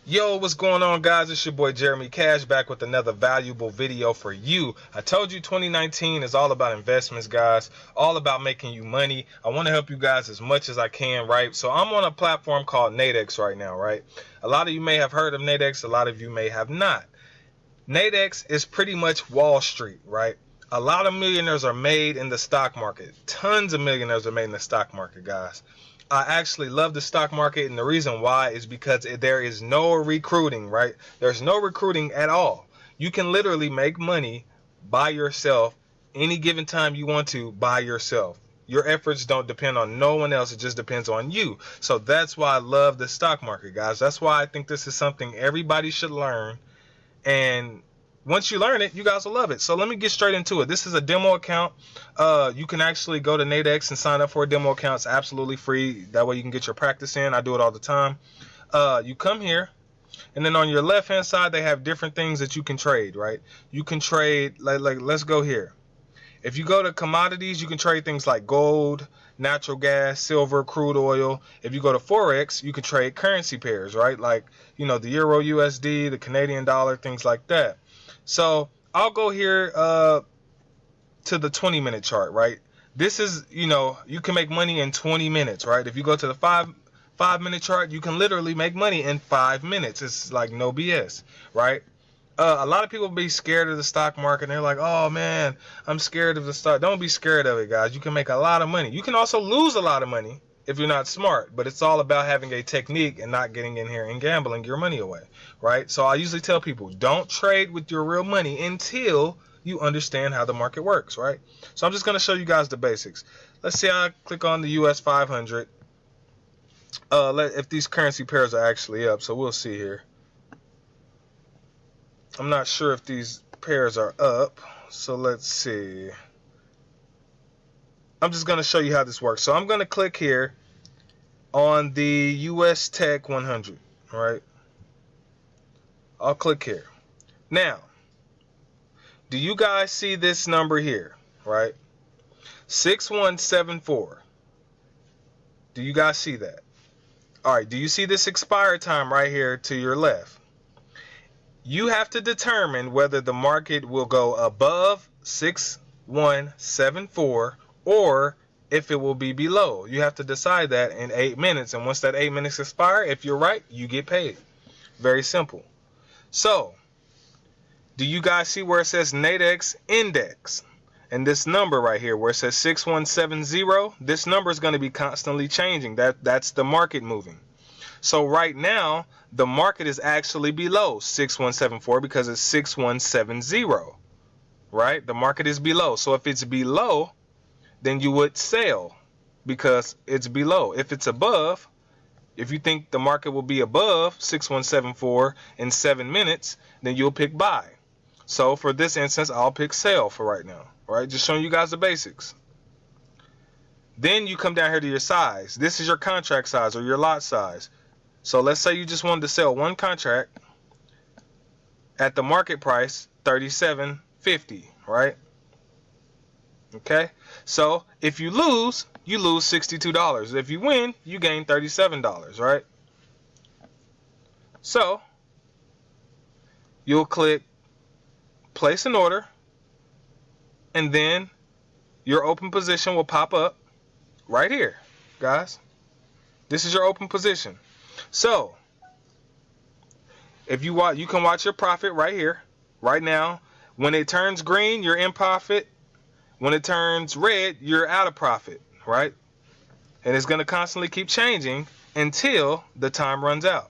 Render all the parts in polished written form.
Yo, what's going on, guys? It's your boy Jeremy Cash back with another valuable video for you. I told you 2019 is all about investments, guys, all about making you money. I want to help you guys as much as I can, right? So I'm on a platform called Nadex right now, right? A lot of you may have heard of Nadex, a lot of you may have not. Nadex is pretty much Wall Street, right? A lot of millionaires are made in the stock market. Tons of millionaires are made in the stock market, guys. I actually love the stock market, and the reason why is because there is no recruiting, right? There's no recruiting at all. You can literally make money by yourself any given time you want to by yourself. Your efforts don't depend on no one else. It just depends on you. So that's why I love the stock market, guys. That's why I think this is something everybody should learn. And once you learn it, you guys will love it. So let me get straight into it. This is a demo account. You can actually go to Nadex and sign up for a demo account. It's absolutely free. That way you can get your practice in. I do it all the time. You come here, and then on your left hand side they have different things that you can trade, right? You can trade like let's go here. If you go to commodities, you can trade things like gold, natural gas, silver, crude oil. If you go to Forex, you can trade currency pairs, right? Like, you know, the Euro USD, the Canadian dollar, things like that. So I'll go here to the 20-minute chart, right? This is, you know, you can make money in 20 minutes, right? If you go to the five-minute chart, you can literally make money in 5 minutes. It's like no BS, right? A lot of people be scared of the stock market. They're like, oh man, I'm scared of the stock. Don't be scared of it, guys. You can make a lot of money. You can also lose a lot of money if you're not smart, but it's all about having a technique and not getting in here and gambling your money away, right? So I usually tell people, don't trade with your real money until you understand how the market works, right? So I'm just going to show you guys the basics. Let's see. I click on the US 500. If these currency pairs are actually up, so we'll see here. I'm not sure if these pairs are up, so let's see. I'm just going to show you how this works. So I'm going to click here on the US Tech 100, right? I'll click here. Now, do you guys see this number here, right? 6174. Do you guys see that? All right, do you see this expire time right here to your left? You have to determine whether the market will go above 6174 or if it will be below. You have to decide that in 8 minutes. And once that 8 minutes expire, if you're right, you get paid. Very simple. So, do you guys see where it says Nadex Index? And this number right here where it says 6170, this number is going to be constantly changing. That's the market moving. So right now, the market is actually below 6174 because it's 6170, right? The market is below. So if it's below, then you would sell because it's below. If it's above, if you think the market will be above 6174 in 7 minutes, then you'll pick buy. So for this instance, I'll pick sell for right now, right? Just showing you guys the basics. Then you come down here to your size. This is your contract size or your lot size. So let's say you just wanted to sell one contract at the market price, $37.50, right? Okay. So if you lose $62. If you win, you gain $37, right? So you'll click place an order, and then your open position will pop up right here, guys. This is your open position. So if you want, you can watch your profit right here, right now. When it turns green, you're in profit. When it turns red, you're out of profit, right? And it's going to constantly keep changing until the time runs out.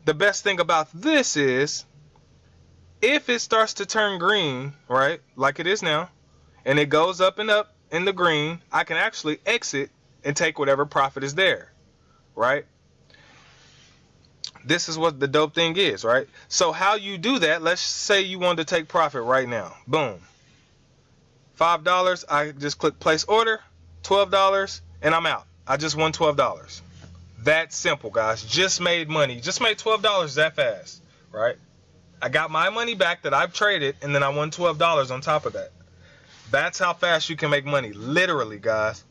The best thing about this is if it starts to turn green, right, like it is now, and it goes up and up in the green, I can actually exit and take whatever profit is there, right? This is what the dope thing is, right? So how you do that, let's say you want to take profit right now. Boom. $5, I just click place order, $12, and I'm out. I just won $12. That simple, guys. Just made money. Just made $12 that fast, right? I got my money back that I've traded, and then I won $12 on top of that. That's how fast you can make money, literally, guys.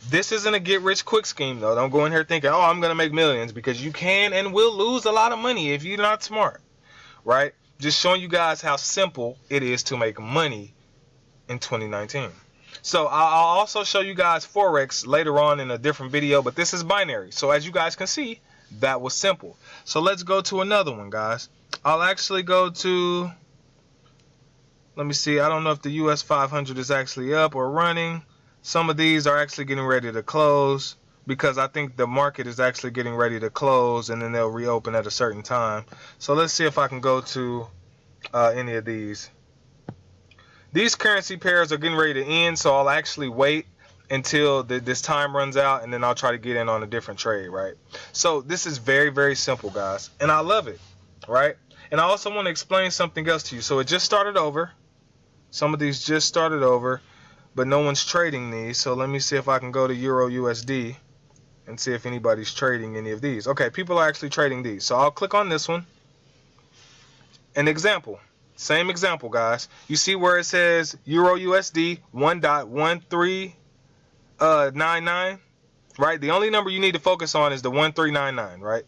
This isn't a get rich quick scheme though. Don't go in here thinking, oh, I'm gonna make millions, because you can and will lose a lot of money if you're not smart, right? Just showing you guys how simple it is to make money in 2019. So I'll also show you guys Forex later on in a different video, but this is binary. So as you guys can see, that was simple. So let's go to another one, guys. I'll actually go to, let me see, I don't know if the US 500 is actually up or running. Some of these are actually getting ready to close, because I think the market is actually getting ready to close and then they'll reopen at a certain time. So let's see if I can go to any of these. These currency pairs are getting ready to end, so I'll actually wait until this time runs out, and then I'll try to get in on a different trade, right? So this is very, very simple, guys, and I love it, right? And I also want to explain something else to you. So it just started over. Some of these just started over, but no one's trading these. So let me see if I can go to Euro USD and see if anybody's trading any of these. Okay, people are actually trading these. So I'll click on this one. An example. Same example, guys. You see where it says Euro USD 1.1399, right? The only number you need to focus on is the 1399, right?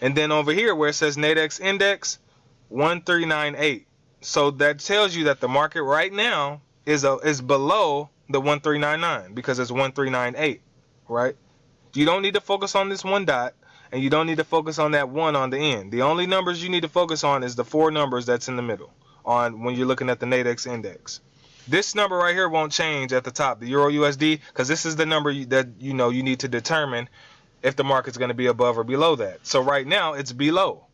And then over here where it says Nadex index 1398. So that tells you that the market right now is below the 1399 because it's 1398, right? You don't need to focus on this one dot, and you don't need to focus on that one on the end. The only numbers you need to focus on is the 4 numbers that's in the middle on when you're looking at the Nadex index. This number right here won't change at the top, the Euro USD, because this is the number that you need to determine if the market's going to be above or below that. So right now it's below,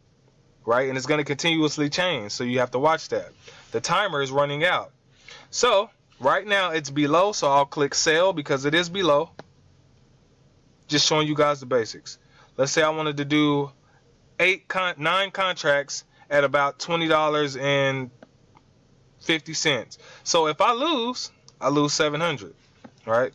right? And it's going to continuously change, so you have to watch that. The timer is running out. So right now it's below, so I'll click sell because it is below. Just showing you guys the basics. Let's say I wanted to do 9 contracts at about $20.50. So if I lose 700, right?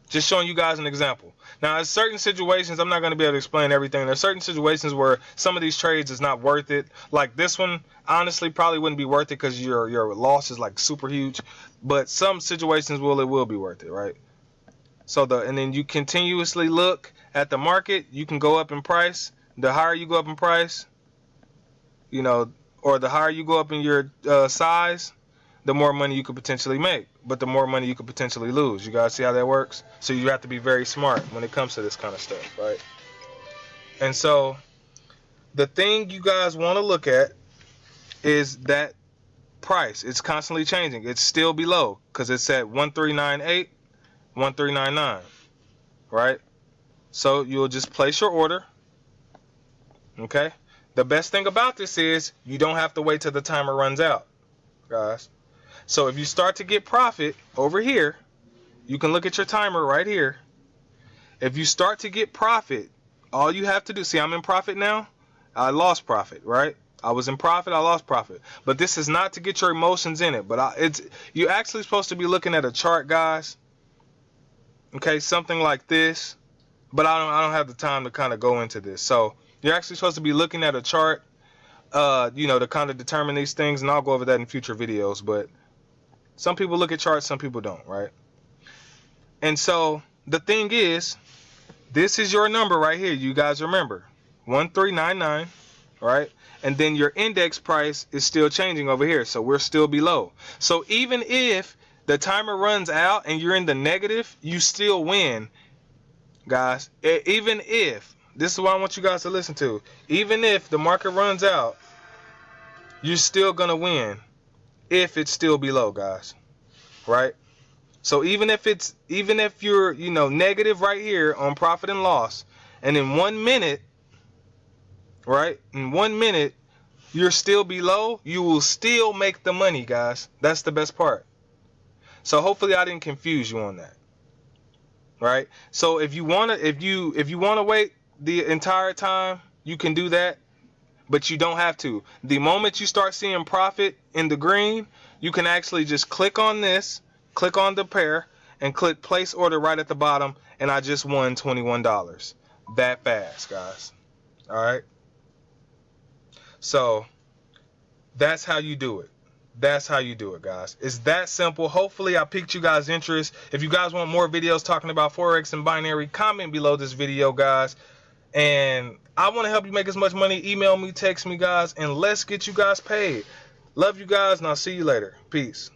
Just showing you guys an example. Now, in certain situations, I'm not going to be able to explain everything. There's certain situations where some of these trades is not worth it. Like this one, honestly, probably wouldn't be worth it because your loss is like super huge. But some situations it will be worth it, right? So and then you continuously look at the market. You can go up in price. The higher you go up in price, or the higher you go up in your size, the more money you could potentially make, but the more money you could potentially lose. You guys see how that works? So you have to be very smart when it comes to this kind of stuff, right? And so the thing you guys want to look at is that price. It's constantly changing. It's still below because it's at 1398, 1399, right? So you'll just place your order, okay? The best thing about this is you don't have to wait till the timer runs out, guys. So if you start to get profit over here, you can look at your timer right here. If you start to get profit, all you have to do, see, I'm in profit now. I lost profit, right? I was in profit, I lost profit. But this is not to get your emotions in it. But you're actually supposed to be looking at a chart, guys. Okay, something like this. But I don't have the time to kind of go into this. So you're actually supposed to be looking at a chart, to kind of determine these things. And I'll go over that in future videos. But some people look at charts, some people don't, right? And so the thing is, this is your number right here. You guys remember, 1399, right? And then your index price is still changing over here. So we're still below. So even if the timer runs out and you're in the negative, you still win, guys. Even if, this is what I want you guys to listen to. Even if the market runs out, you're still going to win if it's still below, guys, right? So even if you're negative right here on profit and loss, and in 1 minute, right, in 1 minute you're still below, you will still make the money, guys. That's the best part. So hopefully I didn't confuse you on that, right? So if you want to wait the entire time, you can do that. But you don't have to. The moment you start seeing profit in the green, you can actually just click on this, click on the pair, and click place order right at the bottom, and I just won $21. That fast, guys. All right? So that's how you do it. That's how you do it, guys. It's that simple. Hopefully I piqued you guys' interest. If you guys want more videos talking about Forex and binary, comment below this video, guys. And I want to help you make as much money. Email me, text me, guys, and let's get you guys paid. Love you guys, and I'll see you later. Peace.